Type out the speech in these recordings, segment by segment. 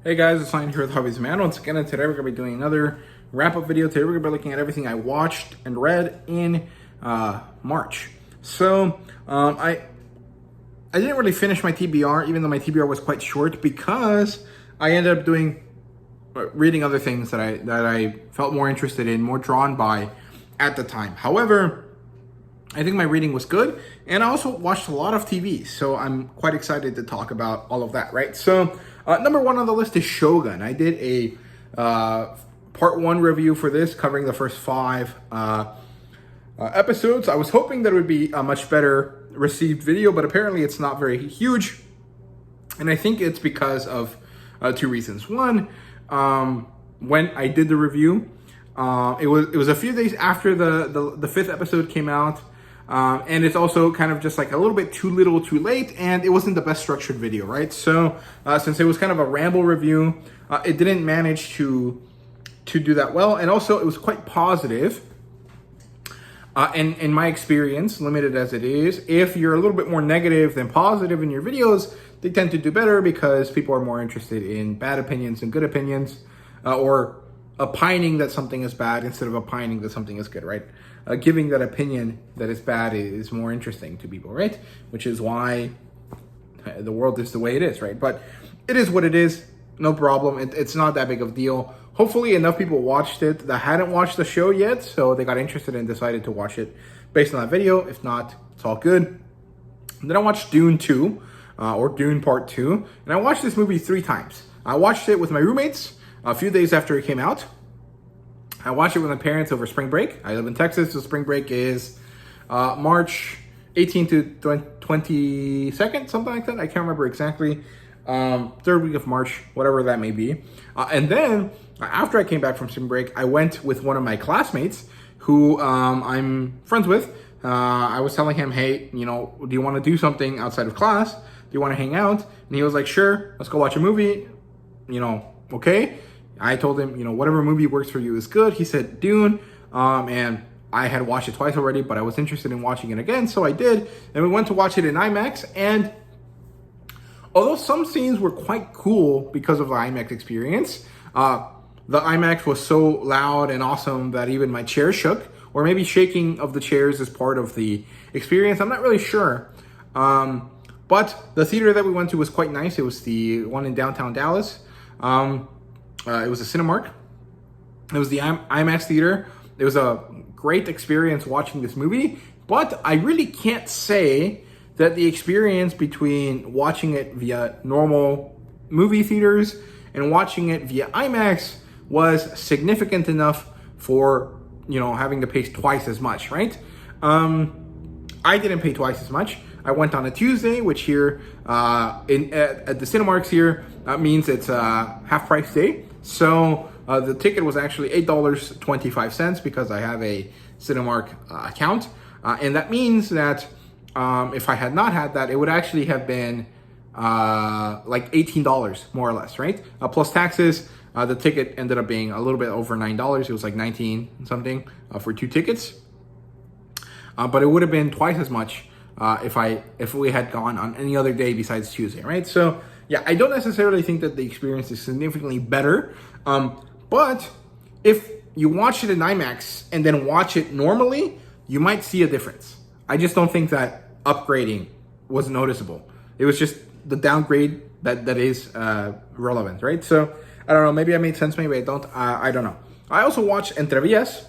Hey guys, it's Ryan here with HobbiesofaMan. Once again, and today we're going to be doing another wrap-up video. Today we're going to be looking at everything I watched and read in March. So, I didn't really finish my TBR, even though my TBR was quite short, because I ended up reading other things that I felt more interested in, more drawn by at the time. However, I think my reading was good, and I also watched a lot of TV, so I'm quite excited to talk about all of that, right? So, number one on the list is Shogun. I did a part one review for this, covering the first 5 episodes. I was hoping that it would be a much better received video, but apparently it's not very huge, and I think it's because of 2 reasons. One, when I did the review, it was a few days after the 5th episode came out. And it's also kind of just like a little bit too little too late, and it wasn't the best structured video, right? So since it was kind of a ramble review, it didn't manage to do that well, and also it was quite positive. And in my experience, limited as it is, if you're a little bit more negative than positive in your videos, they tend to do better because people are more interested in bad opinions and good opinions, or opining that something is bad instead of opining that something is good, right? Giving that opinion that is bad is more interesting to people, right? Which is why the world is the way it is, right? But it is what it is, no problem. It's not that big of a deal. Hopefully enough people watched it that hadn't watched the show yet, so they got interested and decided to watch it based on that video. If not, it's all good. And then I watched Dune 2, or Dune Part 2, and I watched this movie 3 times. I watched it with my roommates a few days after it came out. I watched it with my parents over spring break. I live in Texas, so spring break is March 18th to 22nd, something like that. I can't remember exactly. 3rd week of March, whatever that may be. And then, after I came back from spring break, I went with one of my classmates who I'm friends with. I was telling him, hey, do you want to do something outside of class? Do you want to hang out? And he was like, sure, let's go watch a movie. Okay. I told him, whatever movie works for you is good. He said Dune, and I had watched it twice already, but I was interested in watching it again, so I did. And we went to watch it in IMAX, and although some scenes were quite cool because of the IMAX experience, the IMAX was so loud and awesome that even my chair shook, or maybe shaking of the chairs is part of the experience. I'm not really sure. But the theater that we went to was quite nice. It was the one in downtown Dallas. It was a Cinemark. It was the IMAX theater. It was a great experience watching this movie, but I really can't say that the experience between watching it via normal movie theaters and watching it via IMAX was significant enough for, having to pay twice as much, right? I didn't pay twice as much. I went on a Tuesday, which here at the Cinemarks here means it's a half price day. So the ticket was actually $8.25 because I have a Cinemark account. And that means that if I had not had that, it would actually have been like $18 more or less, right? Plus taxes. The ticket ended up being a little bit over $9. It was like 19 something for 2 tickets. But it would have been twice as much if we had gone on any other day besides Tuesday, right? So yeah, I don't necessarily think that the experience is significantly better, but if you watch it in IMAX and then watch it normally, you might see a difference. I just don't think that upgrading was noticeable. It was just the downgrade that is relevant, right? So I don't know, maybe I made sense, maybe I don't, I don't know. I also watched Entrevías.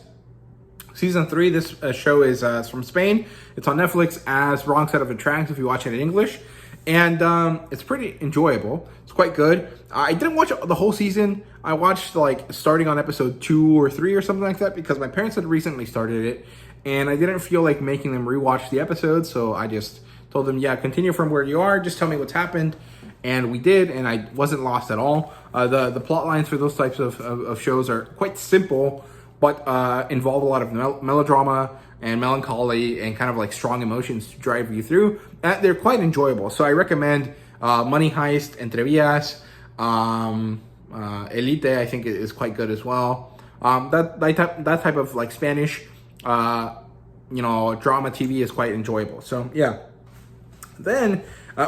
Season 3, this show is from Spain. It's on Netflix as Wrong Set of Tracks if you watch it in English. And it's pretty enjoyable. It's quite good. I didn't watch the whole season. I watched starting on episode 2 or 3 or something like that because my parents had recently started it. And I didn't feel like making them rewatch the episodes. So I just told them, yeah, continue from where you are. Just tell me what's happened. And we did, and I wasn't lost at all. The plot lines for those types of shows are quite simple, but involve a lot of melodrama and melancholy and kind of like strong emotions to drive you through. They're quite enjoyable. So I recommend Money Heist, Entrevías, Elite, I think is quite good as well. That type of like Spanish, drama TV is quite enjoyable. So yeah. Then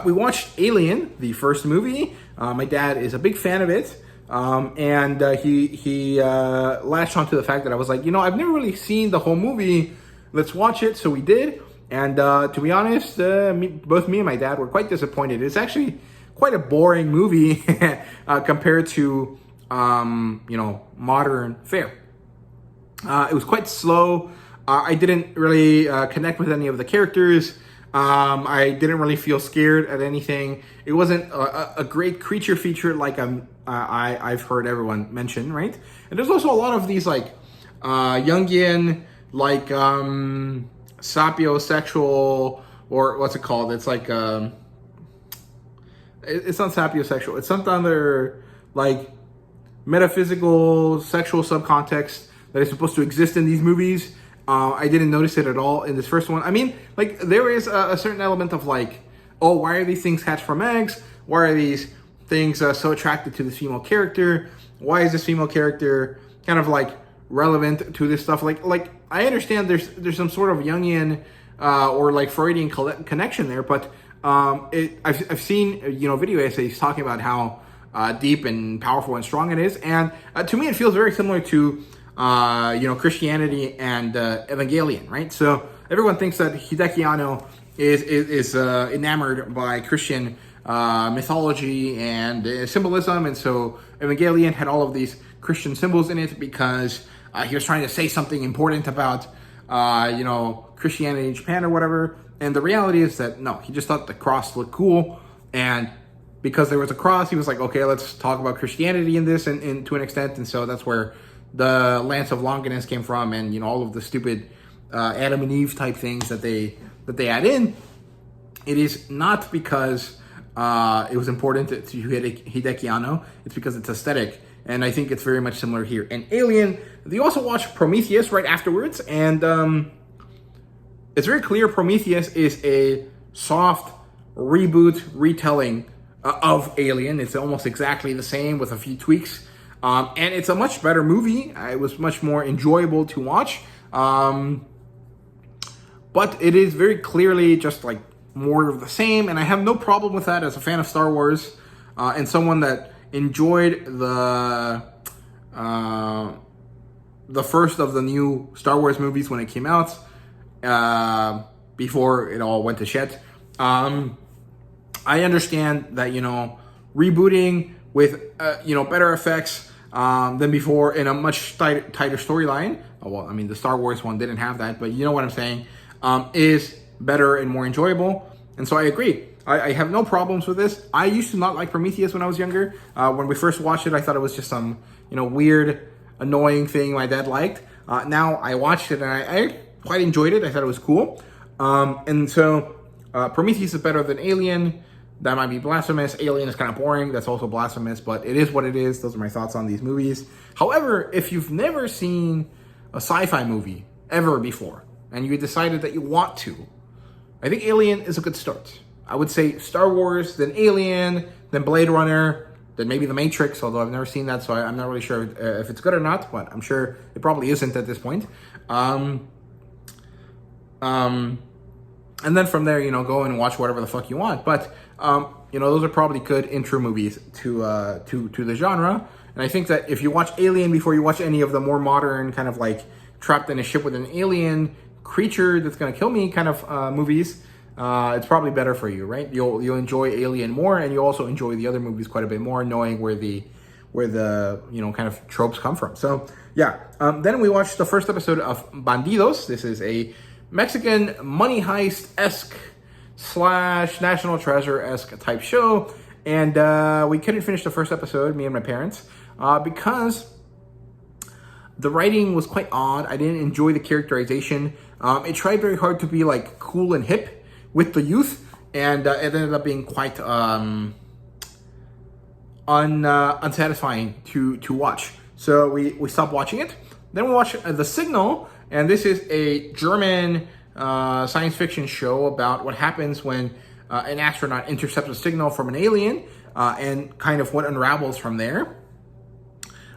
We watched Alien, the first movie. My dad is a big fan of it. And he latched onto the fact that I was like, I've never really seen the whole movie. Let's watch it. So we did. And to be honest, both me and my dad were quite disappointed. It's actually quite a boring movie compared to, modern fare. It was quite slow. I didn't really connect with any of the characters. I didn't really feel scared at anything. It wasn't a great creature feature like I've heard everyone mention, right? And there's also a lot of these like Jungian, like sapiosexual, or what's it called? It's like it's not sapiosexual. It's some other like metaphysical sexual subcontext that is supposed to exist in these movies. I didn't notice it at all in this first one. I mean, like, there is a certain element of like, oh, why are these things hatched from eggs? Why are these things so attracted to this female character? Why is this female character kind of like relevant to this stuff? Like I understand there's some sort of Jungian or like Freudian connection there, but I've seen video essays talking about how deep and powerful and strong it is, and to me it feels very similar to Christianity and Evangelion, right? So everyone thinks that Hideki Anno is enamored by Christian mythology and symbolism, and so Evangelion had all of these Christian symbols in it because he was trying to say something important about Christianity in Japan or whatever. And the reality is that no, he just thought the cross looked cool, and because there was a cross, he was like, okay, let's talk about Christianity in this, and to an extent, and so that's where the Lance of Longinus came from, and all of the stupid Adam and Eve type things that they add in. It is not because it was important to Hideki Anno. It's because it's aesthetic, and I think it's very much similar here. And Alien, they also watched Prometheus right afterwards, and it's very clear Prometheus is a soft reboot retelling of Alien. It's almost exactly the same with a few tweaks. And it's a much better movie. It was much more enjoyable to watch. But it is very clearly just like more of the same. And I have no problem with that as a fan of Star Wars and someone that enjoyed the first of the new Star Wars movies when it came out before it all went to shit. I understand that, rebooting with, better effects than before in a much tighter storyline. Well, I mean, the Star Wars one didn't have that, but you know what I'm saying, is better and more enjoyable. And so I agree. I have no problems with this. I used to not like Prometheus when I was younger. When we first watched it, I thought it was just some, weird, annoying thing my dad liked. Now I watched it and I quite enjoyed it. I thought it was cool. And so Prometheus is better than Alien. That might be blasphemous. Alien is kind of boring. That's also blasphemous, but it is what it is. Those are my thoughts on these movies. However, if you've never seen a sci-fi movie ever before, and you decided that you want to, I think Alien is a good start. I would say Star Wars, then Alien, then Blade Runner, then maybe The Matrix, although I've never seen that, so I'm not really sure if it's good or not, but I'm sure it probably isn't at this point. And then from there, go and watch whatever the fuck you want. But, those are probably good intro movies to the genre. And I think that if you watch Alien before you watch any of the more modern kind of like trapped in a ship with an alien creature that's going to kill me kind of movies, it's probably better for you, right? You'll enjoy Alien more, and you'll also enjoy the other movies quite a bit more, knowing where the kind of tropes come from. So, yeah. Then we watched the first episode of Bandidos. This is a Mexican money heist-esque / National Treasure-esque type show. And we couldn't finish the first episode, me and my parents, because the writing was quite odd. I didn't enjoy the characterization. It tried very hard to be like cool and hip with the youth, and it ended up being quite unsatisfying to watch. So we stopped watching it. Then we watched The Signal, and this is a German science fiction show about what happens when an astronaut intercepts a signal from an alien and kind of what unravels from there.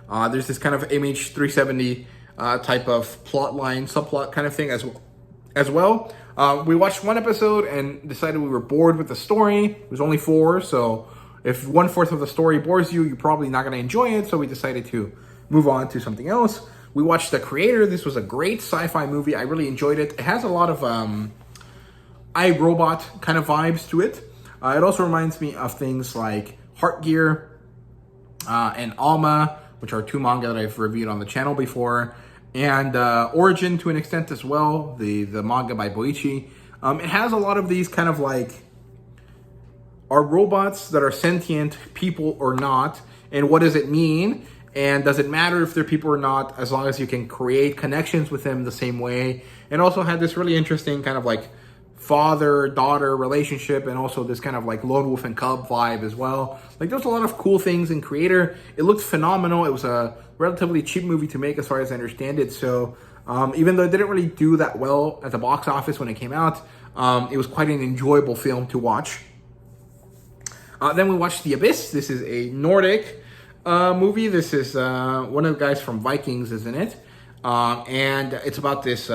There's this kind of MH370 type of plot line, subplot kind of thing as well. We watched one episode and decided we were bored with the story. It was only 4, so if 1/4 of the story bores you, you're probably not going to enjoy it. So we decided to move on to something else. We watched The Creator. This was a great sci-fi movie. I really enjoyed it. It has a lot of iRobot kind of vibes to it. It also reminds me of things like Heartgear and Alma, which are 2 manga that I've reviewed on the channel before. And Origin to an extent as well, the manga by Boichi. It has a lot of these kind of like, are robots that are sentient people or not? And what does it mean? And does it matter if they're people or not, as long as you can create connections with them the same way? And also had this really interesting kind of like father-daughter relationship, and also this kind of like lone wolf and cub vibe as well. Like, there's a lot of cool things in Creator. It looked phenomenal. It was a relatively cheap movie to make as far as I understand it. So even though it didn't really do that well at the box office when it came out, it was quite an enjoyable film to watch. Then we watched The Abyss. This is a Nordic movie. This is one of the guys from Vikings is in it. And it's about this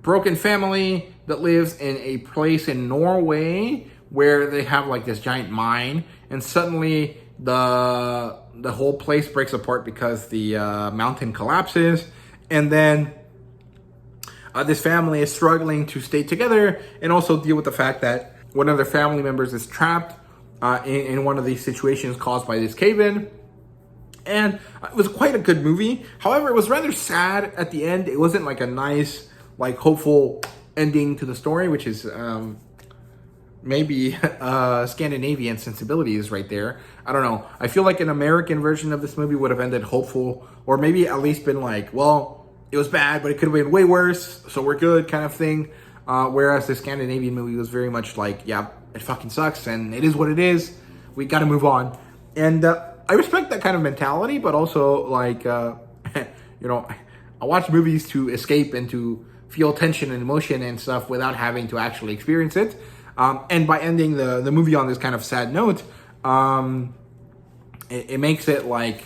broken family that lives in a place in Norway where they have like this giant mine, and suddenly the whole place breaks apart because the mountain collapses, and then this family is struggling to stay together and also deal with the fact that one of their family members is trapped in one of these situations caused by this cave-in. And it was quite a good movie. However, it was rather sad at the end. It wasn't like a nice, like, hopeful ending to the story, which is maybe Scandinavian sensibilities right there. I don't know. I feel like an American version of this movie would have ended hopeful, or maybe at least been like, well, it was bad, but it could have been way worse, so we're good kind of thing. Whereas the Scandinavian movie was very much like, yeah, it fucking sucks, and it is what it is. We got to move on. And I respect that kind of mentality, but also, like, you know, I watch movies to escape and to feel tension and emotion and stuff without having to actually experience it. And by ending the movie on this kind of sad note, it makes it like,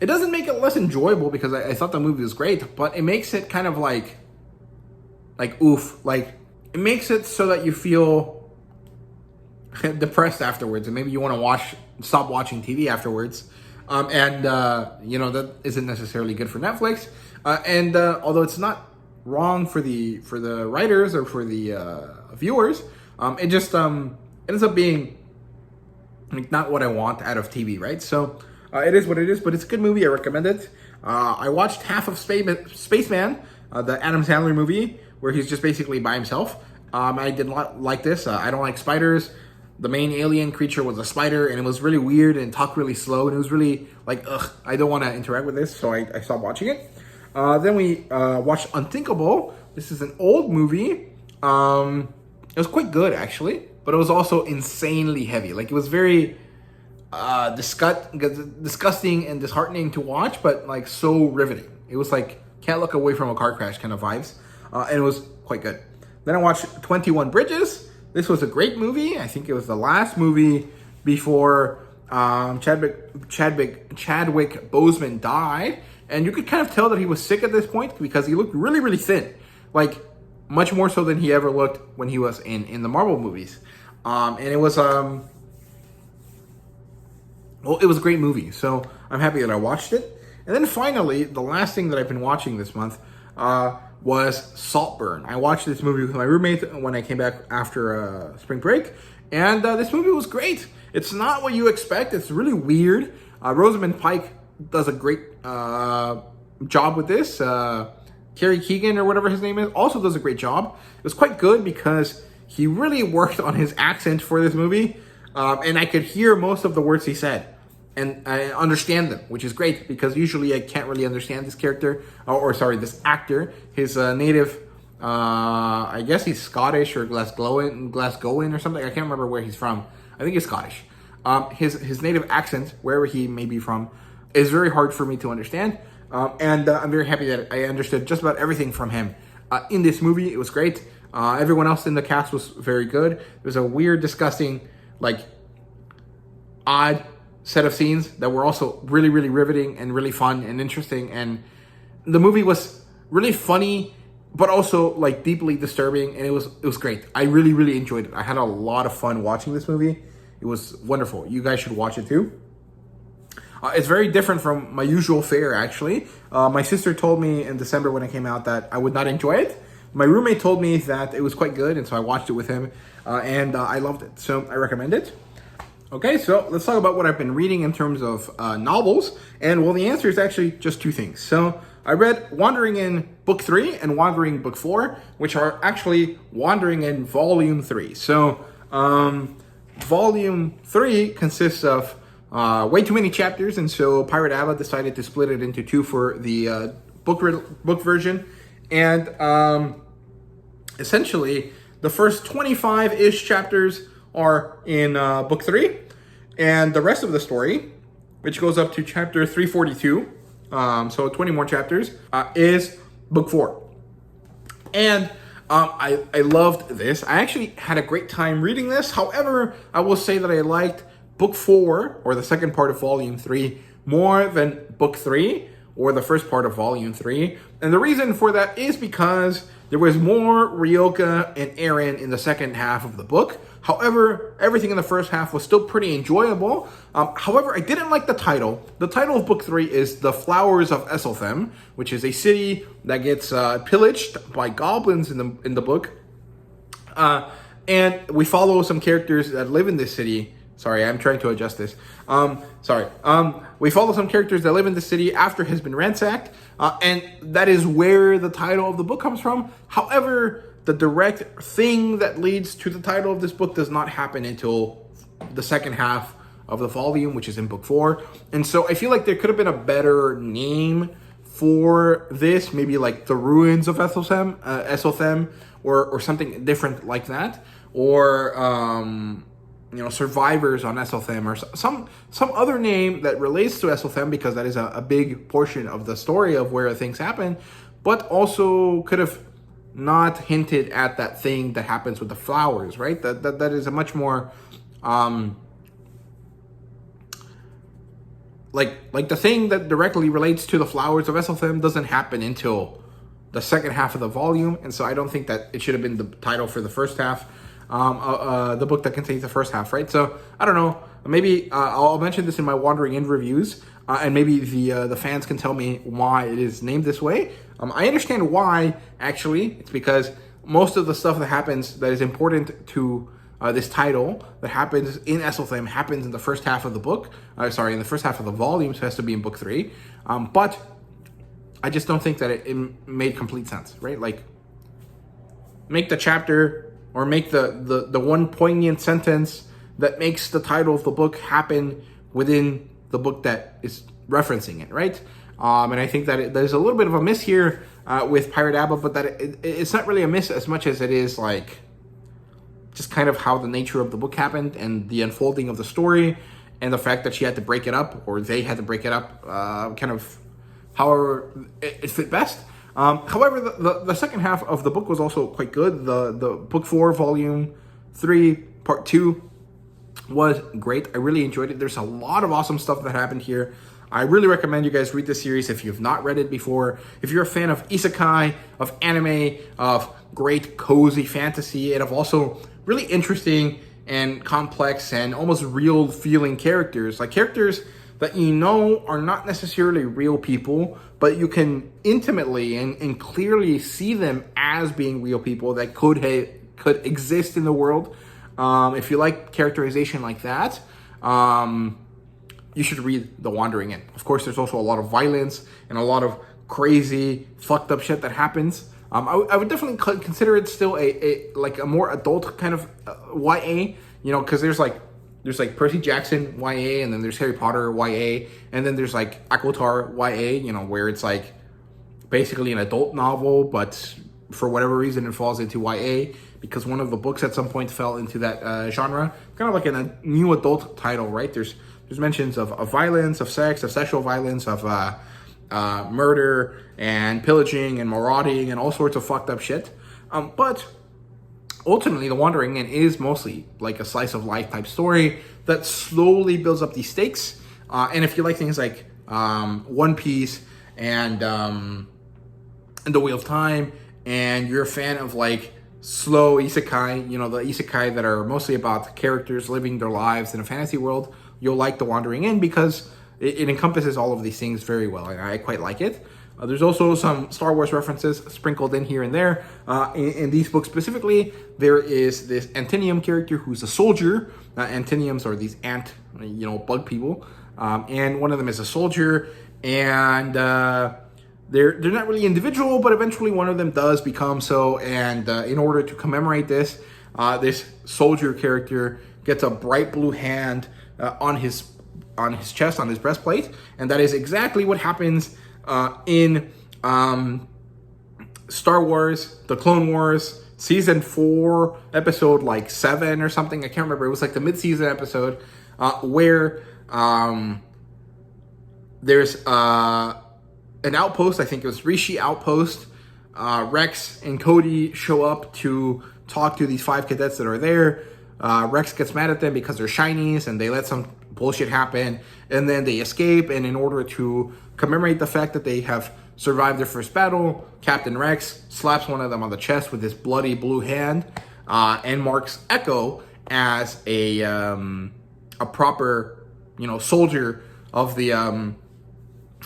it doesn't make it less enjoyable because I thought the movie was great, but it makes it kind of like oof, like it makes it so that you feel depressed afterwards, and maybe you want to stop watching TV afterwards. And you know, that isn't necessarily good for Netflix. And although it's not wrong for the writers or for the viewers, it just ends up being like not what I want out of TV, right? So it is what it is, but it's a good movie. I recommend it. I watched half of Spaceman, the Adam Sandler movie, where he's just basically by himself. I did not like this. I don't like spiders. The main alien creature was a spider, and it was really weird and talked really slow, and it was really like, ugh, I don't want to interact with this, so I stopped watching it. Then we watched Unthinkable. This is an old movie. It was quite good, actually, but it was also insanely heavy. Like, it was very disgusting and disheartening to watch, but like so riveting. It was like, can't look away from a car crash kind of vibes, and it was quite good. Then I watched 21 Bridges. This was a great movie. I think it was the last movie before Chadwick Boseman died. And you could kind of tell that he was sick at this point because he looked really, really thin. Like, much more so than he ever looked when he was in the Marvel movies. And it was, well, it was a great movie. So I'm happy that I watched it. And then finally, the last thing that I've been watching this month was Saltburn. I watched this movie with my roommate when I came back after spring break, and this movie was great. It's not what you expect. It's really weird. Rosamund Pike does a great job with this. Kerry Keegan, or whatever his name is, also does a great job. It was quite good because he really worked on his accent for this movie, and I could hear most of the words he said. And I understand them, which is great, because usually I can't really understand this character, or sorry, this actor. His native, I guess he's Scottish or Glasgowian or something. I can't remember where he's from. I think he's Scottish. His native accent, wherever he may be from, is very hard for me to understand. And I'm very happy that I understood just about everything from him in this movie. It was great. Everyone else in the cast was very good. There was a weird, disgusting, like, odd set of scenes that were also really, really riveting and really fun and interesting. And the movie was really funny but also like deeply disturbing, and it was great. I really enjoyed it. I had a lot of fun watching this movie. It was wonderful. You guys should watch it too. It's very different from my usual fare, actually. My sister told me in December when it came out that I would not enjoy it. My roommate told me that it was quite good, and so I watched it with him, and I loved it. So I recommend it. Okay, so let's talk about what I've been reading in terms of novels. And well, the answer is actually just two things. So I read Wandering in Book 3 and Wandering Book 4, which are actually Wandering in Volume 3. So Volume 3 consists of way too many chapters, and so Pirate Abba decided to split it into two for the book version. And essentially, the first 25-ish chapters are in Book 3, and the rest of the story, which goes up to chapter 342, so 20 more chapters, is Book 4. And I loved this. I actually had a great time reading this. However, I will say that I liked Book 4, or the second part of Volume 3, more than Book 3, or the first part of Volume 3. And the reason for that is because there was more Ryoka and Eren in the second half of the book. However, everything in the first half was still pretty enjoyable. However, I didn't like the title. The title of Book 3 is The Flowers of Esselthem, which is a city that gets pillaged by goblins in the book. And we follow some characters that live in this city. Sorry, I'm trying to adjust this. We follow some characters that live in the city after it has been ransacked, and that is where the title of the book comes from. However, the direct thing that leads to the title of this book does not happen until the second half of the volume, which is in Book 4. And so I feel like there could have been a better name for this, maybe like The Ruins of Esselthem, or something different like that, or Survivors on Esselthem, or some other name that relates to Esselthem, because that is a big portion of the story of where things happen, but also could have not hinted at that thing that happens with the flowers, right? That is a much more like the thing that directly relates to the flowers of Esselthem doesn't happen until the second half of the volume, and so I don't think that it should have been the title for the first half. The book that contains the first half, right? So I don't know. Maybe I'll mention this in my Wandering In reviews, and maybe the fans can tell me why it is named this way. I understand why. Actually, it's because most of the stuff that happens that is important to this title that happens in Esselthem happens in the first half of the book. In the first half of the volume, so it has to be in Book 3. But I just don't think that it made complete sense, right? Like, make the chapter, or make the one poignant sentence that makes the title of the book happen within the book that is referencing it, right? And I think that there's a little bit of a miss here with Pirate Abba, but that it's not really a miss as much as it is like just kind of how the nature of the book happened and the unfolding of the story, and the fact that she had to break it up, or they had to break it up, kind of however it fit best. However, the second half of the book was also quite good. The Book 4, Volume 3, Part 2 was great. I really enjoyed it. There's a lot of awesome stuff that happened here. I really recommend you guys read this series if you've not read it before. If you're a fan of isekai, of anime, of great cozy fantasy, and of also really interesting and complex and almost real feeling characters, like characters that you know are not necessarily real people, but you can intimately and clearly see them as being real people that could exist in the world. If you like characterization like that, you should read The Wandering In. Of course, there's also a lot of violence and a lot of crazy, fucked up shit that happens. I would definitely consider it still a more adult kind of YA, because there's Percy Jackson YA, and then there's Harry Potter YA, and then there's like Akotar YA, where it's like basically an adult novel, but for whatever reason it falls into YA because one of the books at some point fell into that genre. Kind of like a new adult title, right? There's mentions of violence, of sex, of sexual violence, of murder and pillaging and marauding and all sorts of fucked up shit. But ultimately, The Wandering In is mostly like a slice of life type story that slowly builds up these stakes. And if you like things like One Piece and The Wheel of Time and you're a fan of like slow isekai, you know, the isekai that are mostly about characters living their lives in a fantasy world, you'll like The Wandering Inn because it encompasses all of these things very well, and I quite like it. There's also some Star Wars references sprinkled in here and there. In these books specifically, there is this Antinium character who's a soldier. Antiniums are these ant, you know, bug people. And one of them is a soldier, and they're not really individual, but eventually one of them does become so. And in order to commemorate this, this soldier character gets a bright blue hand on his chest, on his breastplate, and that is exactly what happens in Star Wars, The Clone Wars, Season 4, Episode like 7 or something. I can't remember. It was like the mid-season episode where there's an outpost. I think it was Rishi Outpost. Rex and Cody show up to talk to these 5 cadets that are there. Rex gets mad at them because they're shinies and they let some bullshit happen, and then they escape. And in order to commemorate the fact that they have survived their first battle, Captain Rex slaps one of them on the chest with his bloody blue hand, and marks Echo as a proper, you know, soldier of the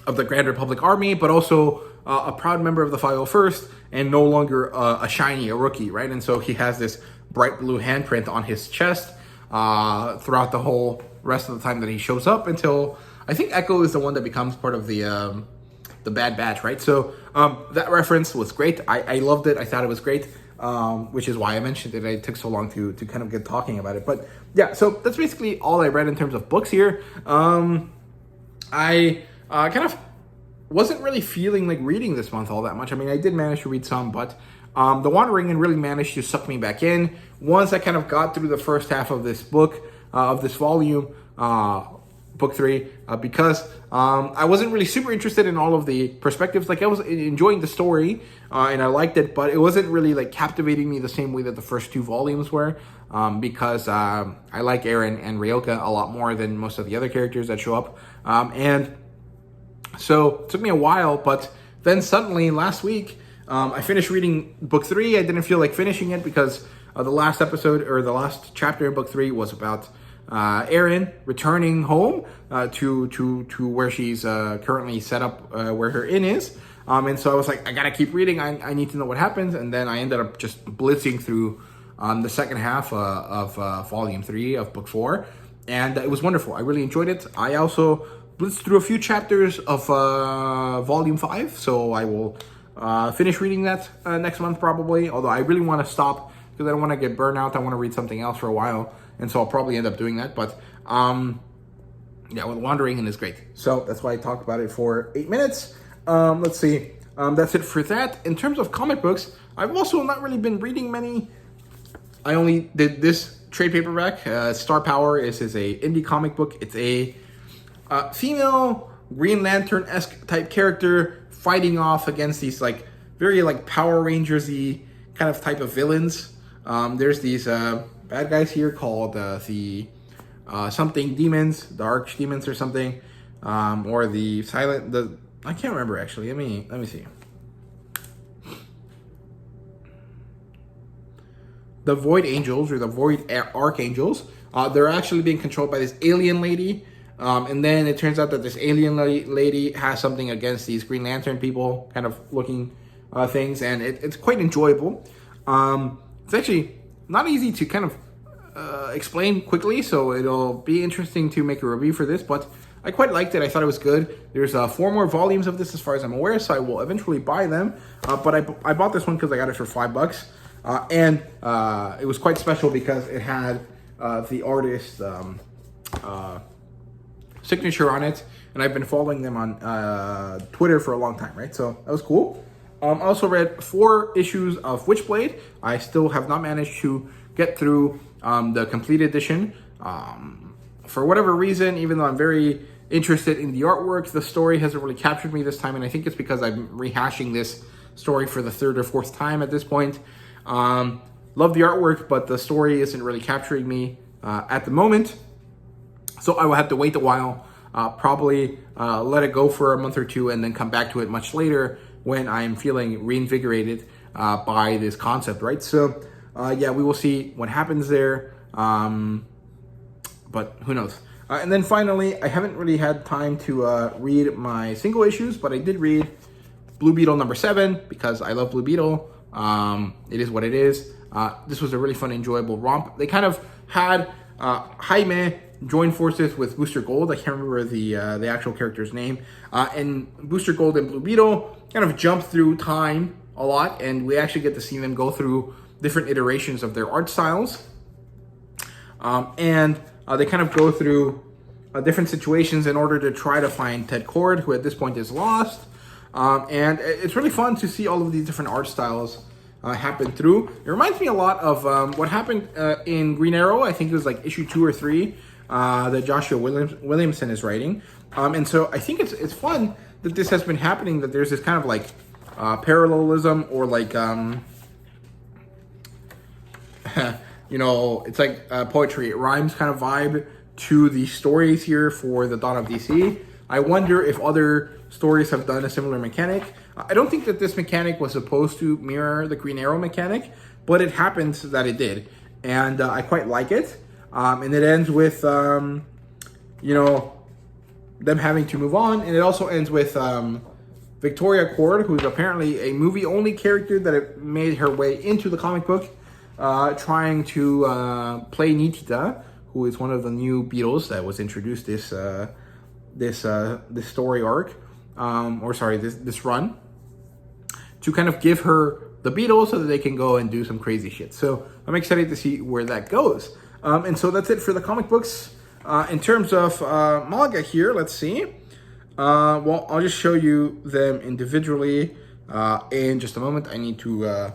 Grand Republic Army, but also a proud member of the 501st, and no longer a shiny, a rookie, right? And so he has this bright blue handprint on his chest throughout the whole rest of the time that he shows up, until I think Echo is the one that becomes part of the Bad Batch, right? So that reference was great. I loved it. I thought it was great, which is why I mentioned it. It took so long to kind of get talking about it. But yeah, so that's basically all I read in terms of books here. I kind of wasn't really feeling like reading this month all that much. I mean, I did manage to read some, but The Wandering Inn really managed to suck me back in. Once I kind of got through the first half of this book, of this volume, book 3, because I wasn't really super interested in all of the perspectives. Like, I was enjoying the story, and I liked it, but it wasn't really like captivating me the same way that the first 2 volumes were, because I like Eren and Ryoka a lot more than most of the other characters that show up, and so it took me a while. But then suddenly last week, I finished reading book 3. I didn't feel like finishing it because the last episode, or the last chapter in book 3, was about Erin returning home to where she's currently set up, where her inn is, and so I was like, I gotta keep reading. I need to know what happens. And then I ended up just blitzing through the second half of volume 3 of book 4, and it was wonderful. I really enjoyed it. I also blitzed through a few chapters of volume 5, so I will finish reading that next month probably, although I really want to stop because I don't want to get burnt out. I want to read something else for a while, and so I'll probably end up doing that. But yeah, well, Wandering Inn is great, so that's why I talked about it for 8 minutes. Let's see, that's it for that. In terms of comic books, I've also not really been reading many. I only did this trade paperback. Star Power is a indie comic book. It's a female Green Lantern-esque type character fighting off against these like very like Power Rangers-y kind of type of villains. There's these bad guys here called the something demons, the arch demons or something, or I can't remember actually. Let me see. The Void Angels, or the Void Archangels. They're actually being controlled by this alien lady. And then it turns out that this alien lady has something against these Green Lantern people kind of looking things, and it's quite enjoyable. It's actually not easy to kind of explain quickly, so it'll be interesting to make a review for this, but I quite liked it. I thought it was good. There's 4 more volumes of this as far as I'm aware, so I will eventually buy them. But I bought this one because I got it for $5. And it was quite special because it had the artist signature on it, and I've been following them on Twitter for a long time, right? So that was cool. I also read 4 issues of Witchblade. I still have not managed to get through the complete edition. For whatever reason, even though I'm very interested in the artwork, the story hasn't really captured me this time, and I think it's because I'm rehashing this story for the 3rd or 4th time at this point. Love the artwork, but the story isn't really capturing me at the moment. So I will have to wait a while, probably let it go for a month or 2, and then come back to it much later when I'm feeling reinvigorated. by this concept, right? So yeah, we will see what happens there, but who knows. And then finally, I haven't really had time to read my single issues, but I did read Blue Beetle #7 because I love Blue Beetle. It is what it is. This was a really fun, enjoyable romp. They kind of had Jaime join forces with Booster Gold. I can't remember the actual character's name. And Booster Gold and Blue Beetle kind of jump through time a lot, and we actually get to see them go through different iterations of their art styles. And they kind of go through different situations in order to try to find Ted Cord, who at this point is lost. And it's really fun to see all of these different art styles happen through. It reminds me a lot of what happened in Green Arrow. I think it was like issue 2 or 3 that Joshua Williamson is writing. And so I think it's fun that this has been happening, that there's this kind of like parallelism, or like, you know, it's like poetry. It rhymes kind of vibe to the stories here for the Dawn of DC. I wonder if other stories have done a similar mechanic. I don't think that this mechanic was supposed to mirror the Green Arrow mechanic, but it happens that it did. And I quite like it. And it ends with, you know, them having to move on. And it also ends with Victoria Cord, who's apparently a movie-only character that made her way into the comic book, trying to play Nitita, who is one of the new Beatles that was introduced this story arc, this run, to kind of give her the Beatles so that they can go and do some crazy shit. So I'm excited to see where that goes. And so that's it for the comic books. In terms of manga here, let's see. Well, I'll just show you them individually in just a moment. I need to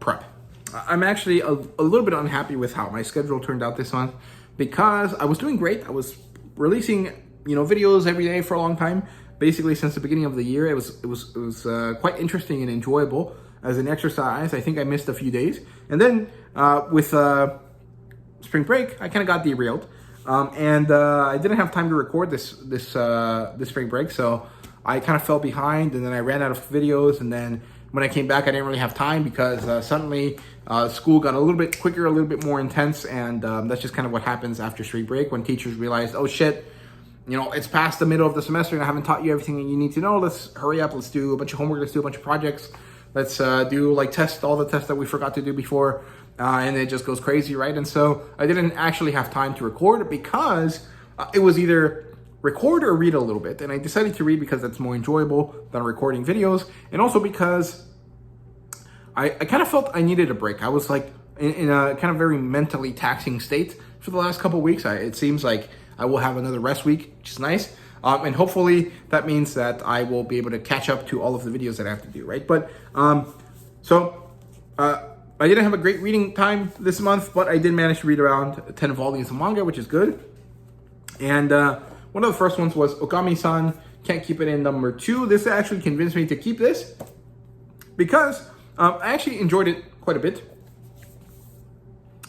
prep. I'm actually a little bit unhappy with how my schedule turned out this month, because I was doing great. I was releasing, you know, videos every day for a long time, basically since the beginning of the year. It was quite interesting and enjoyable as an exercise. I think I missed a few days, and then with spring break, I kind of got derailed, and I didn't have time to record this spring break, so I kind of fell behind, and then I ran out of videos, and then when I came back, I didn't really have time because suddenly school got a little bit quicker, a little bit more intense, and that's just kind of what happens after spring break when teachers realize, oh shit, you know, it's past the middle of the semester and I haven't taught you everything that you need to know. Let's hurry up. Let's do a bunch of homework. Let's do a bunch of projects. Let's do like all the tests that we forgot to do before, and it just goes crazy, right? And so I didn't actually have time to record because it was either record or read a little bit, and I decided to read because that's more enjoyable than recording videos, and also because I kind of felt I needed a break. I was like in a kind of very mentally taxing state for the last couple of weeks. It seems like I will have another rest week, which is nice. And hopefully that means that I will be able to catch up to all of the videos that I have to do, right? But I didn't have a great reading time this month, but I did manage to read around 10 volumes of manga, which is good. And one of the first ones was Okami-san Can't Keep It In #2. This actually convinced me to keep this because I actually enjoyed it quite a bit.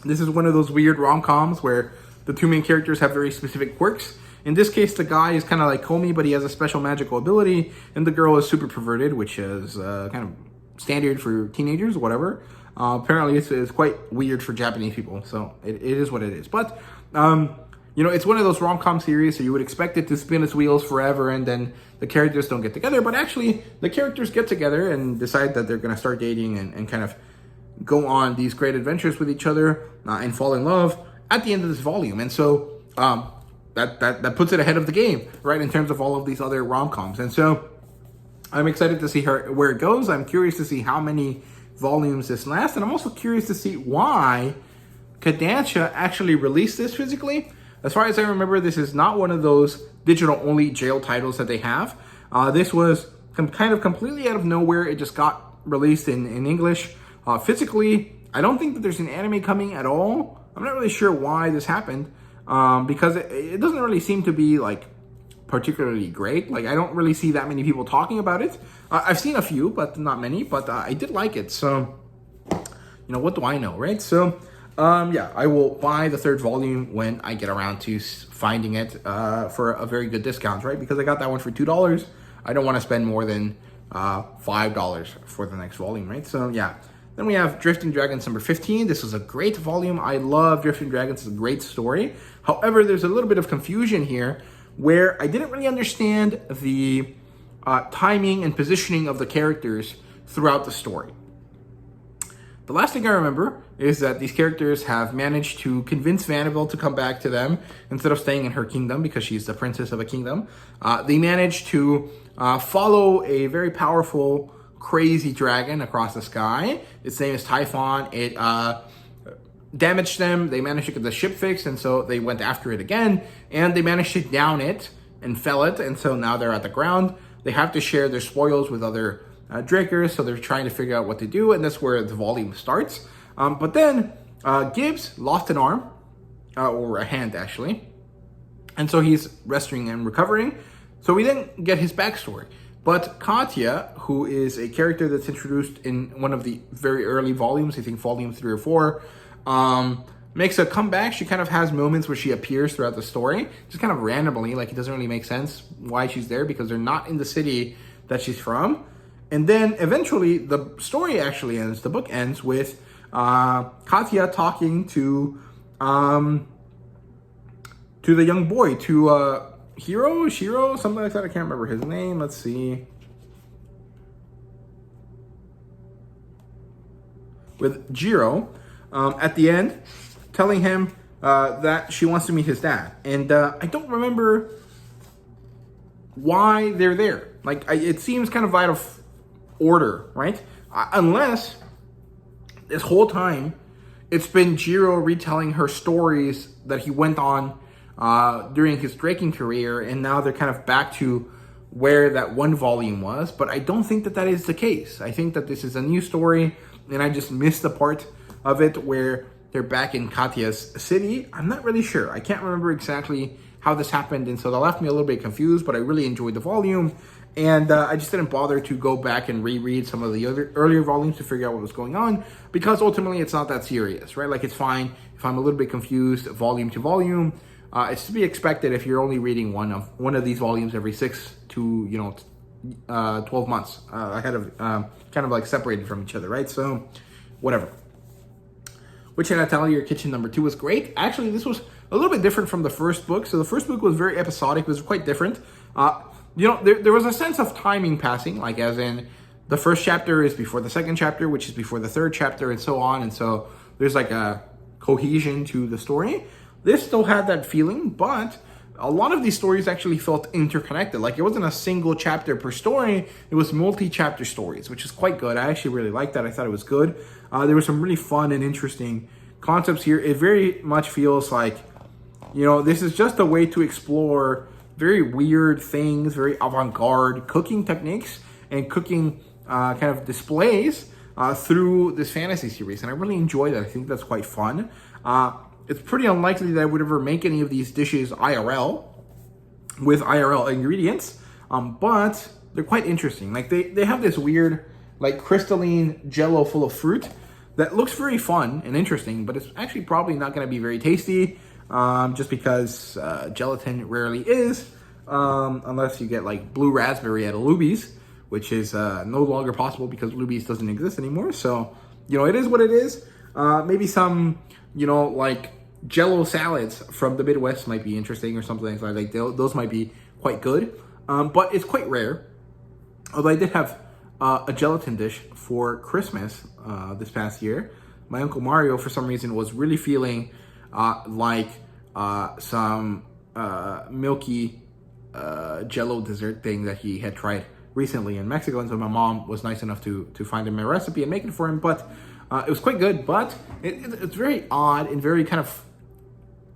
This is one of those weird rom-coms where the two main characters have very specific quirks. In this case, the guy is kind of like Komi, but he has a special magical ability, and the girl is super perverted, which is kind of standard for teenagers or whatever. Apparently, it's quite weird for Japanese people, so it is what it is. But, you know, it's one of those rom-com series, so you would expect it to spin its wheels forever, and then the characters don't get together. But actually, the characters get together and decide that they're going to start dating and kind of go on these great adventures with each other and fall in love at the end of this volume. And so that puts it ahead of the game, right, in terms of all of these other rom-coms. And so I'm excited to see where it goes. I'm curious to see how many volumes this lasts, and I'm also curious to see why Kodansha actually released this physically. As far as I remember, this is not one of those digital-only jail titles that they have. This was kind of completely out of nowhere. It just got released in English. Physically, I don't think that there's an anime coming at all. I'm not really sure why this happened, because it doesn't really seem to be like particularly great. Like, I don't really see that many people talking about it. I've seen a few, but not many, but I did like it. So, you know, what do I know, right? So, yeah, I will buy the third volume when I get around to finding it for a very good discount, right? Because I got that one for $2. I don't want to spend more than $5 for the next volume, right? So yeah. Then we have Drifting Dragons number 15. This was a great volume. I love Drifting Dragons. It's a great story. However, there's a little bit of confusion here where I didn't really understand the timing and positioning of the characters throughout the story. The last thing I remember is that these characters have managed to convince Vanderbilt to come back to them instead of staying in her kingdom because she's the princess of a kingdom. They managed to follow a very powerful, crazy dragon across the sky. Its name is Typhon. It damaged them. They managed to get the ship fixed, and so they went after it again, and they managed to down it and fell it, and so now they're at the ground. They have to share their spoils with other drakers, so they're trying to figure out what to do, and that's where the volume starts. But then Gibbs lost an arm, or a hand actually, and so he's resting and recovering. So we then get his backstory. But Katya, who is a character that's introduced in one of the very early volumes, I think volume 3 or 4, makes a comeback. She kind of has moments where she appears throughout the story, just kind of randomly, like it doesn't really make sense why she's there because they're not in the city that she's from. And then eventually the story actually ends, the book ends with Katya talking to the young boy, to Shiro, something like that. I can't remember his name. Let's see. With Jiro at the end, telling him that she wants to meet his dad. And I don't remember why they're there. Like, it seems kind of out of order, right? Unless this whole time it's been Jiro retelling her stories that he went on during his draking career, and now they're kind of back to where that one volume was. But I don't think that that is the case. I think that this is a new story, and I just missed the part of it where they're back in Katya's city. I'm not really sure. I can't remember exactly how this happened, and so that left me a little bit confused, but I really enjoyed the volume, and I just didn't bother to go back and reread some of the other earlier volumes to figure out what was going on, because ultimately it's not that serious, right? Like, it's fine if I'm a little bit confused volume to volume. It's to be expected if you're only reading one of these volumes every 6 to 12 months ahead of kind of like separated from each other, right? So whatever. Which can I tell you, your kitchen number 2 was great. Actually, this was a little bit different from the first book. So the first book was very episodic. It was quite different. There was a sense of timing passing, like as in the first chapter is before the second chapter, which is before the third chapter, and so on. And so there's like a cohesion to the story. This still had that feeling, but a lot of these stories actually felt interconnected. Like, it wasn't a single chapter per story. It was multi-chapter stories, which is quite good. I actually really liked that. I thought it was good. There were some really fun and interesting concepts here. It very much feels like, this is just a way to explore very weird things, very avant-garde cooking techniques and cooking kind of displays through this fantasy series. And I really enjoyed it. I think that's quite fun. It's pretty unlikely that I would ever make any of these dishes IRL with IRL ingredients, but they're quite interesting. Like, they have this weird, like, crystalline jello full of fruit that looks very fun and interesting, but it's actually probably not going to be very tasty, just because gelatin rarely is, unless you get like blue raspberry at a Luby's, which is no longer possible because Luby's doesn't exist anymore. So, it is what it is. Maybe some, like Jello salads from the Midwest might be interesting or something like that. Like, those might be quite good, but it's quite rare. Although I did have a gelatin dish for Christmas this past year. My Uncle Mario, for some reason, was really feeling like some milky Jello dessert thing that he had tried recently in Mexico, and so my mom was nice enough to find him a recipe and make it for him. But it was quite good, but it's very odd and very kind of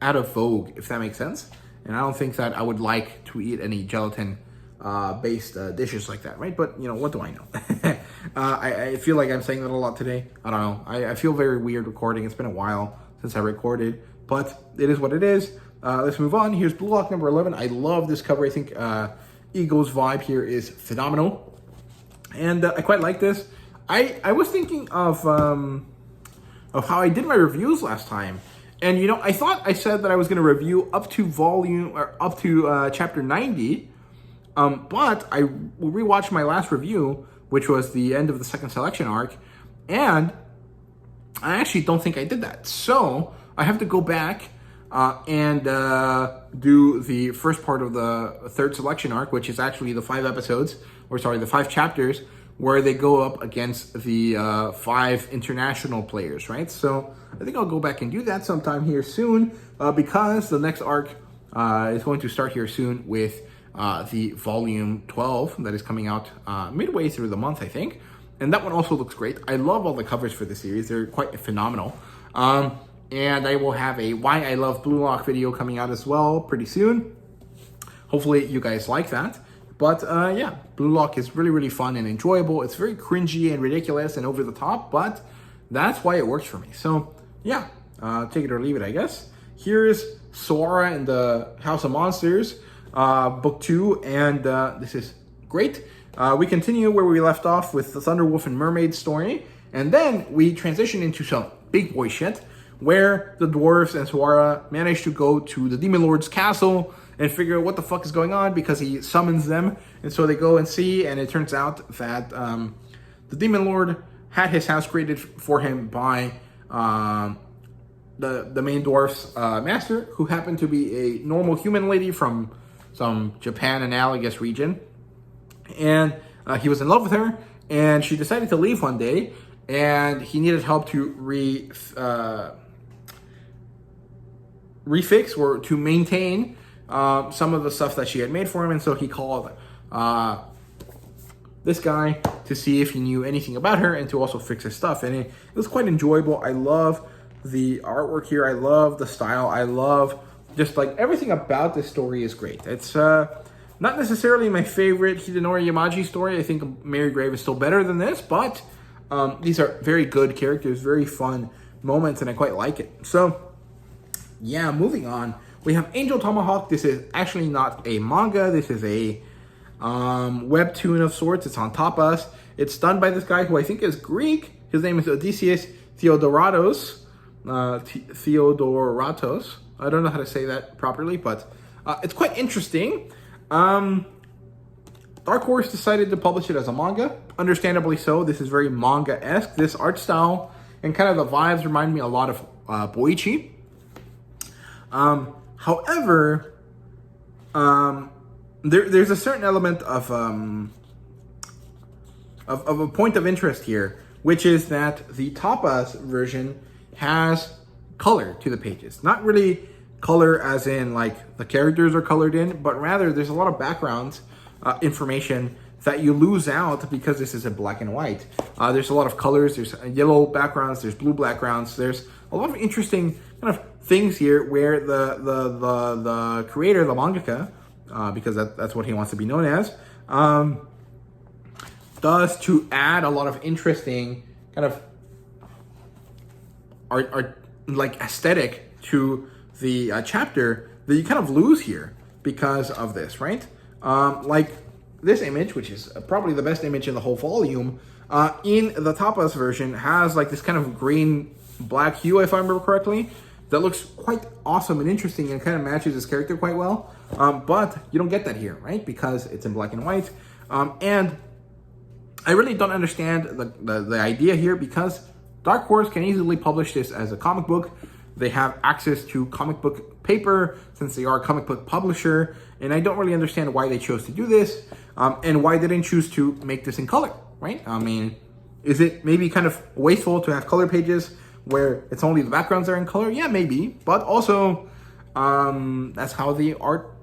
out of vogue, if that makes sense. And I don't think that I would like to eat any gelatin based dishes like that, right? But, what do I know? I feel like I'm saying that a lot today. I don't know. I feel very weird recording. It's been a while since I recorded, but it is what it is. Let's move on. Here's Blue Lock number 11. I love this cover. I think Ego's vibe here is phenomenal. And I quite like this. I was thinking of how I did my reviews last time. And, I thought I said that I was going to review up to chapter 90. But I rewatched my last review, which was the end of the second selection arc, and I actually don't think I did that. So I have to go back and do the first part of the third selection arc, which is actually the 5 chapters, where they go up against the 5 international players, right? So I think I'll go back and do that sometime here soon, because the next arc is going to start here soon with the volume 12 that is coming out midway through the month, I think. And that one also looks great. I love all the covers for the series. They're quite phenomenal. And I will have a Why I Love Blue Lock video coming out as well pretty soon. Hopefully you guys like that. But yeah, Blue Lock is really, really fun and enjoyable. It's very cringy and ridiculous and over the top, but that's why it works for me. So yeah, take it or leave it, I guess. Here's Sora and the House of Monsters, book 2, and this is great. We continue where we left off with the Thunderwolf and Mermaid story, and then we transition into some big boy shit, where the dwarves and Sora manage to go to the Demon Lord's castle and figure out what the fuck is going on because he summons them. And so they go and see, and it turns out that the Demon Lord had his house created for him by the main dwarf's master, who happened to be a normal human lady from some Japan analogous region. And he was in love with her, and she decided to leave one day, and he needed help to refix or to maintain some of the stuff that she had made for him. And so he called this guy to see if he knew anything about her and to also fix his stuff. And it was quite enjoyable. I love the artwork here. I love the style. I love just like everything about this story is great. It's not necessarily my favorite Hidenori Yamaji story. I think Mary Grave is still better than this, but these are very good characters, very fun moments, and I quite like it. So yeah, moving on. We have Angel Tomahawk. This is actually not a manga. This is a webtoon of sorts. It's on Tapas. It's done by this guy who I think is Greek. His name is Odysseus Theodoratos. Theodoratos. I don't know how to say that properly, but it's quite interesting. Dark Horse decided to publish it as a manga. Understandably so. This is very manga-esque. This art style and kind of the vibes remind me a lot of Boichi. However, there's a certain element of a point of interest here, which is that the Tapas version has color to the pages. Not really color as in like the characters are colored in, but rather there's a lot of background information that you lose out because this is in black and white. There's a lot of colors. There's yellow backgrounds. There's blue backgrounds. There's a lot of interesting kind of things here where the creator, the mangaka, because that's what he wants to be known as, does to add a lot of interesting kind of art like aesthetic to the chapter that you kind of lose here because of this, right? Like this image, which is probably the best image in the whole volume, in the Tapas version has like this kind of green black hue, if I remember correctly, that looks quite awesome and interesting and kind of matches his character quite well. But you don't get that here, right? Because it's in black and white. And I really don't understand the idea here, because Dark Horse can easily publish this as a comic book. They have access to comic book paper since they are a comic book publisher. And I don't really understand why they chose to do this, and why they didn't choose to make this in color, right? I mean, is it maybe kind of wasteful to have color pages where it's only the backgrounds are in color? Yeah, maybe. But also, that's how the art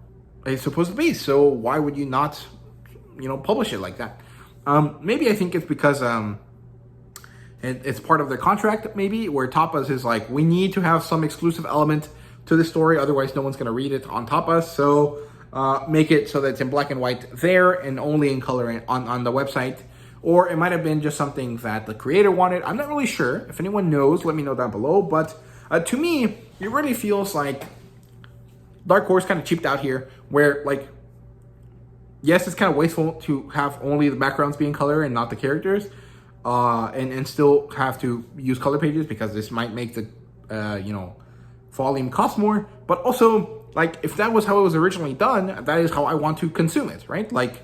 is supposed to be. So why would you not, publish it like that? Maybe I think it's because it's part of their contract, maybe, where Tapas is like, we need to have some exclusive element to the story, otherwise no one's going to read it on Tapas. So make it so that it's in black and white there and only in color on the website. Or it might have been just something that the creator wanted. I'm not really sure. If anyone knows, let me know down below. But to me, it really feels like Dark Horse kind of cheaped out here, where, like, yes, it's kind of wasteful to have only the backgrounds be in color and not the characters, and still have to use color pages because this might make the volume cost more. But also, like, if that was how it was originally done, that is how I want to consume it, right? Like,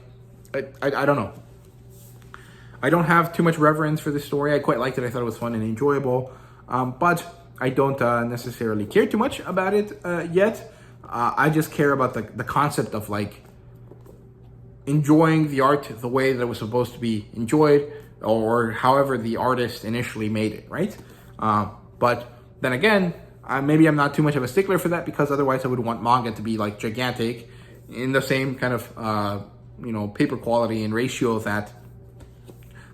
I don't know. I don't have too much reverence for this story. I quite liked it. I thought it was fun and enjoyable. But I don't necessarily care too much about it yet. I just care about the concept of, like, enjoying the art the way that it was supposed to be enjoyed, or however the artist initially made it, right? But then again, maybe I'm not too much of a stickler for that, because otherwise I would want manga to be, like, gigantic in the same kind of, paper quality and ratio that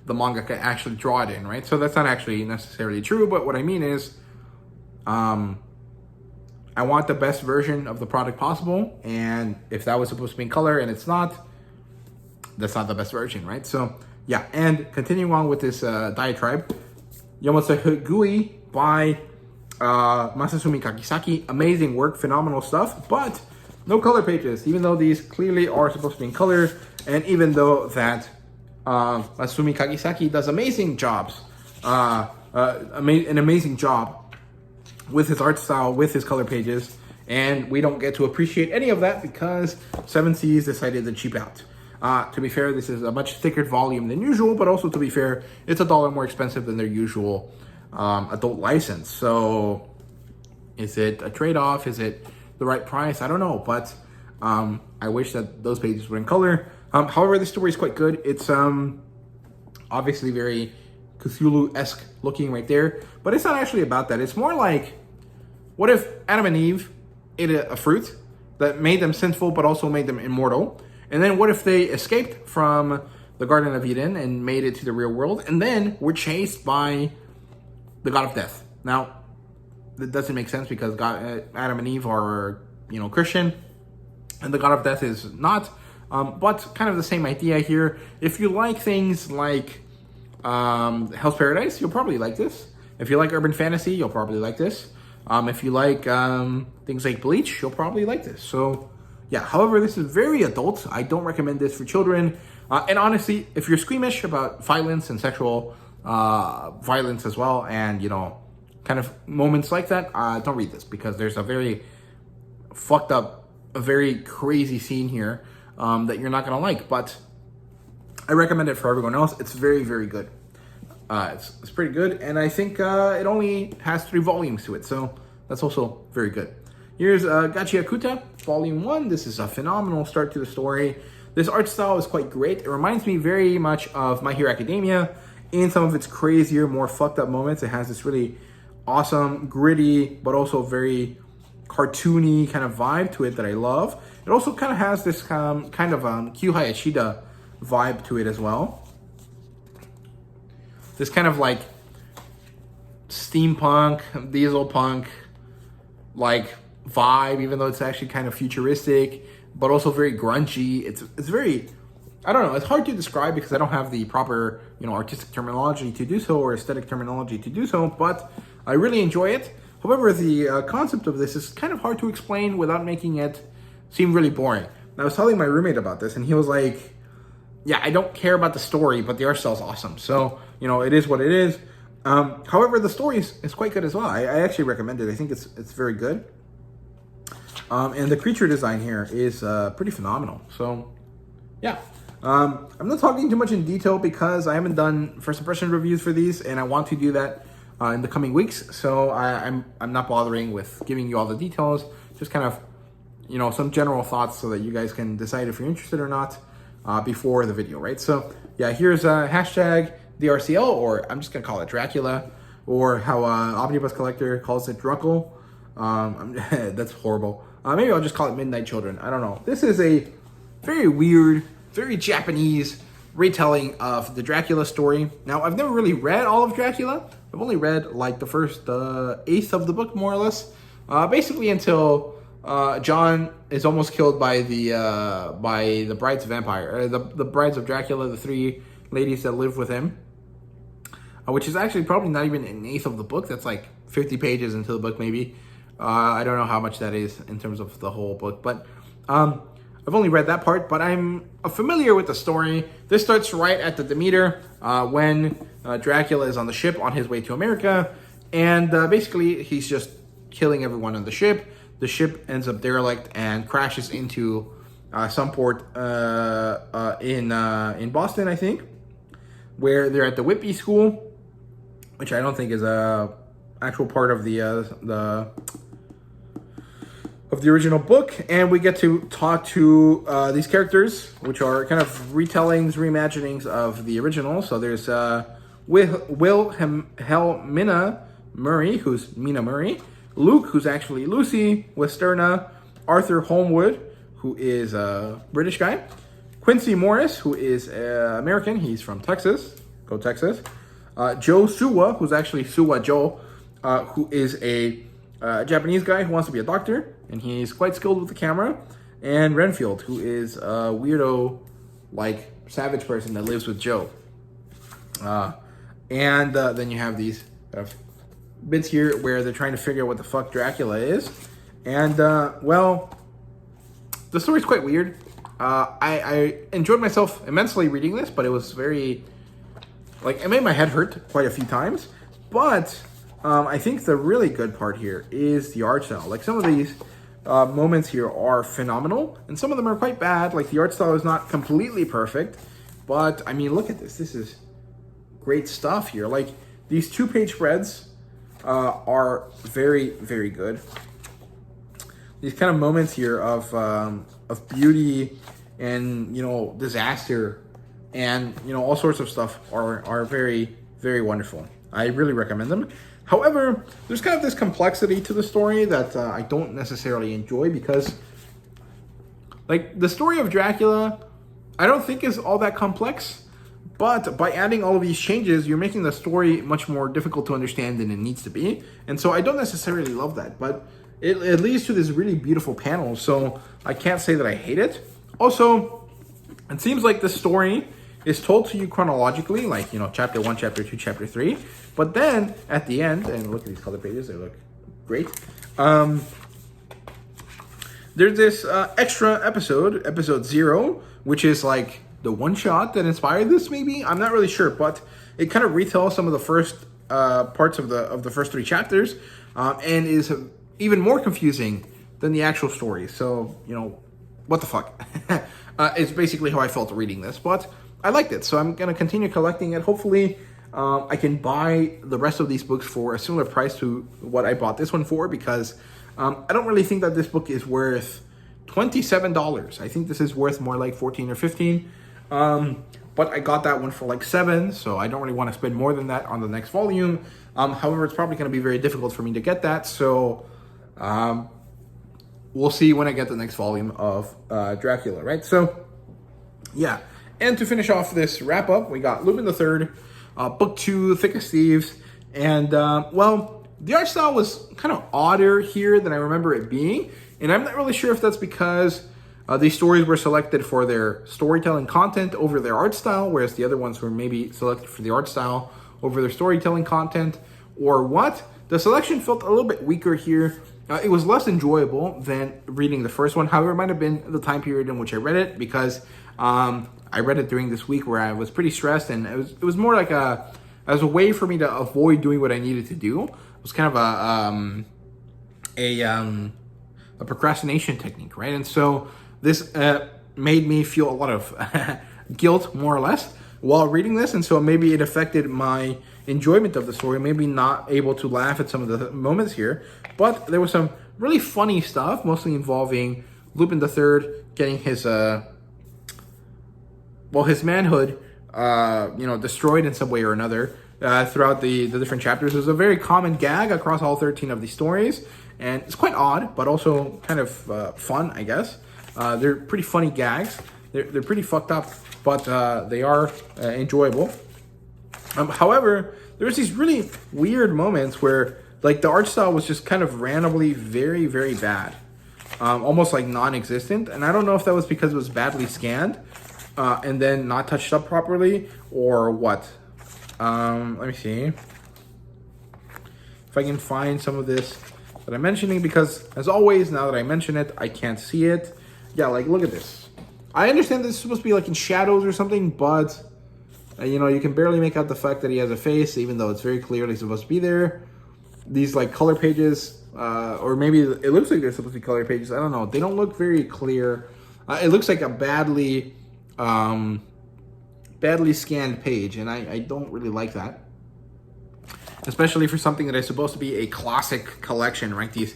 the manga can actually draw it in, right? So that's not actually necessarily true, but what I mean is, I want the best version of the product possible, and if that was supposed to be in color and it's not, that's not the best version, right? So, yeah, and continuing on with this diatribe, Yomotsuhigui by Masasumi Kakisaki, amazing work, phenomenal stuff, but no color pages, even though these clearly are supposed to be in color, and even though that Masasumi Kakisaki does amazing jobs, an amazing job with his art style, with his color pages, and we don't get to appreciate any of that because 7Seas decided to cheap out. To be fair, this is a much thicker volume than usual, but also, to be fair, it's $1 more expensive than their usual adult license. So is it a trade-off? Is it the right price? I don't know, but I wish that those pages were in color. However, this story is quite good. It's obviously very Cthulhu-esque looking right there, but it's not actually about that. It's more like, what if Adam and Eve ate a fruit that made them sinful but also made them immortal? And then what if they escaped from the Garden of Eden and made it to the real world, and then were chased by the God of Death? Now, that doesn't make sense because Adam and Eve are, Christian, and the God of Death is not. But kind of the same idea here. If you like things like Hell's Paradise, you'll probably like this. If you like urban fantasy, you'll probably like this. If you like things like Bleach, you'll probably like this. So, yeah, however, this is very adult. I don't recommend this for children. And honestly, if you're squeamish about violence and sexual violence as well, and, kind of moments like that, don't read this, because there's a very fucked up, a very crazy scene here that you're not going to like. But I recommend it for everyone else. It's very, very good. It's pretty good, and I think it only has 3 volumes to it, so that's also very good. Here's Gachiakuta, Volume 1. This is a phenomenal start to the story. This art style is quite great. It reminds me very much of My Hero Academia in some of its crazier, more fucked up moments. It has this really awesome, gritty, but also very cartoony kind of vibe to it that I love. It also kind of has this kind of Kyu Hayashida vibe to it as well. This kind of like steampunk, diesel punk like vibe, even though it's actually kind of futuristic, but also very grungy. It's very, I don't know, it's hard to describe because I don't have the proper, artistic terminology to do so, or aesthetic terminology to do so, but I really enjoy it. However, the concept of this is kind of hard to explain without making it seem really boring. And I was telling my roommate about this, and he was like, yeah, I don't care about the story, but the art style is awesome. So, it is what it is. However, the story is quite good as well. I actually recommend it. I think it's very good. And the creature design here is pretty phenomenal. So, yeah. I'm not talking too much in detail because I haven't done first impression reviews for these, and I want to do that in the coming weeks. So I'm not bothering with giving you all the details. Just kind of, some general thoughts so that you guys can decide if you're interested or not before the video, right? So, yeah, here's hashtag DRCL, or I'm just going to call it Dracula, or how Omnibus Collector calls it Druckle. That's horrible. Maybe I'll just call it Midnight Children. I don't know. This is a very weird, very Japanese retelling of the Dracula story. Now, I've never really read all of Dracula. I've only read like the first eighth of the book, more or less. Basically until John is almost killed by the brides of vampire, the brides of Dracula, the 3 ladies that live with him, which is actually probably not even an eighth of the book. That's like 50 pages into the book, maybe. I don't know how much that is in terms of the whole book, but I've only read that part, but I'm familiar with the story. This starts right at the Demeter when Dracula is on the ship on his way to America, and basically he's just killing everyone on the ship. the ship ends up derelict and crashes into some port in Boston, I think, where they're at the Whitby School, which I don't think is a actual part of the original book. And we get to talk to these characters, which are kind of retellings, reimaginings of the original. So there's Wilhelmina Murray, who's Mina Murray, Luke, who's actually Lucy Westerna, Arthur Holmwood, who is a British guy, Quincy Morris, who is American, he's from Texas, go Texas, Joe Suwa, who's actually Suwa Joe, who is a Japanese guy who wants to be a doctor, and he's quite skilled with the camera, and Renfield, who is a weirdo, like, savage person that lives with Joe. And then you have these bits here where they're trying to figure out what the fuck Dracula is. And, well, the story's quite weird. I enjoyed myself immensely reading this, but it was very, like, it made my head hurt quite a few times. But I think the really good part here is the art style. Like, some of these moments here are phenomenal, and some of them are quite bad. Like, the art style is not completely perfect, but, I mean, look at this. This is great stuff here. Like, these 2-page spreads are very, very good. These kind of moments here of beauty and, you know, disaster and, you know, all sorts of stuff are very, very wonderful. I really recommend them. However, there's kind of this complexity to the story that I don't necessarily enjoy, because, like, the story of Dracula, I don't think is all that complex, but by adding all of these changes, you're making the story much more difficult to understand than it needs to be. And so I don't necessarily love that, but it leads to this really beautiful panel, so I can't say that I hate it. Also, it seems like the story is told to you chronologically, like, you know, chapter 1, chapter 2, chapter 3. But then, at the end, and look at these color pages, they look great. There's this extra episode, episode 0, which is like the one-shot that inspired this, maybe? I'm not really sure, but it kind of retells some of the first parts of the first 3 chapters, and is even more confusing than the actual story. So, you know, what the fuck? It's basically how I felt reading this, but I liked it, so I'm going to continue collecting it. Hopefully, I can buy the rest of these books for a similar price to what I bought this one for, because I don't really think that this book is worth $27. I think this is worth more like $14 or $15. But I got that one for like $7, so I don't really want to spend more than that on the next volume. However, it's probably going to be very difficult for me to get that, so we'll see when I get the next volume of Dracula, right? So, yeah. And to finish off this wrap-up, we got Lupin III, Book 2, Thick as Thieves, and, well, the art style was kind of odder here than I remember it being, and I'm not really sure if that's because these stories were selected for their storytelling content over their art style, whereas the other ones were maybe selected for the art style over their storytelling content, or what. The selection felt a little bit weaker here. It was less enjoyable than reading the first one. However, it might have been the time period in which I read it, because I read it during this week where I was pretty stressed, and it was more like as a way for me to avoid doing what I needed to do. It was kind of a procrastination technique, right? And so this made me feel a lot of guilt, more or less, while reading this, and so maybe it affected my enjoyment of the story. Maybe not able to laugh at some of the moments here, but there was some really funny stuff, mostly involving Lupin III getting his his manhood, you know, destroyed in some way or another throughout the different chapters. It was a very common gag across all 13 of these stories, and it's quite odd, but also kind of fun, I guess. They're pretty funny gags. They're pretty fucked up, but they are enjoyable. However, there's these really weird moments where, like, the art style was just kind of randomly very, very bad. Almost like non-existent, and I don't know if that was because it was badly scanned and then not touched up properly, or what. Let me see if I can find some of this that I'm mentioning, because as always, now that I mention it, I can't see it. Yeah, like, look at this. I understand this is supposed to be like in shadows or something, but you know, you can barely make out the fact that he has a face, even though it's very clearly supposed to be there. These like color pages or maybe it looks like they're supposed to be color pages. I don't know. They don't look very clear. It looks like a badly scanned page, and I don't really like that. Especially for something that is supposed to be a classic collection, right? These,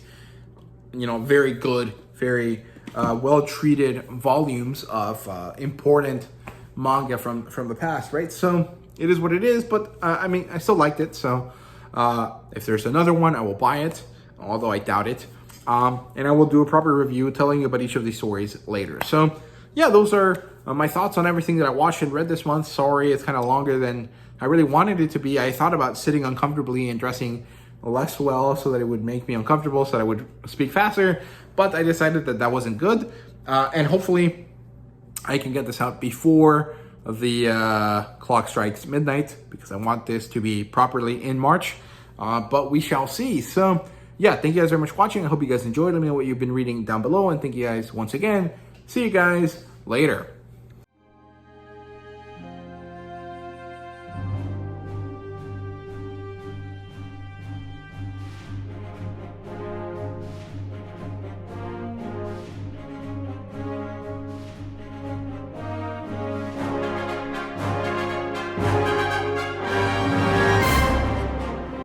very good, very well-treated volumes of important manga from the past, right? So it is what it is, but I still liked it. So if there's another one, I will buy it, although I doubt it. And I will do a proper review telling you about each of these stories later. So yeah, those are my thoughts on everything that I watched and read this month. Sorry, it's kind of longer than I really wanted it to be. I thought about sitting uncomfortably and dressing less well so that it would make me uncomfortable, so that I would speak faster, but I decided that wasn't good. And hopefully I can get this out before the clock strikes midnight, because I want this to be properly in March, but we shall see. So yeah, thank you guys very much for watching. I hope you guys enjoyed. Let me know what you've been reading down below, and thank you guys once again. See you guys later.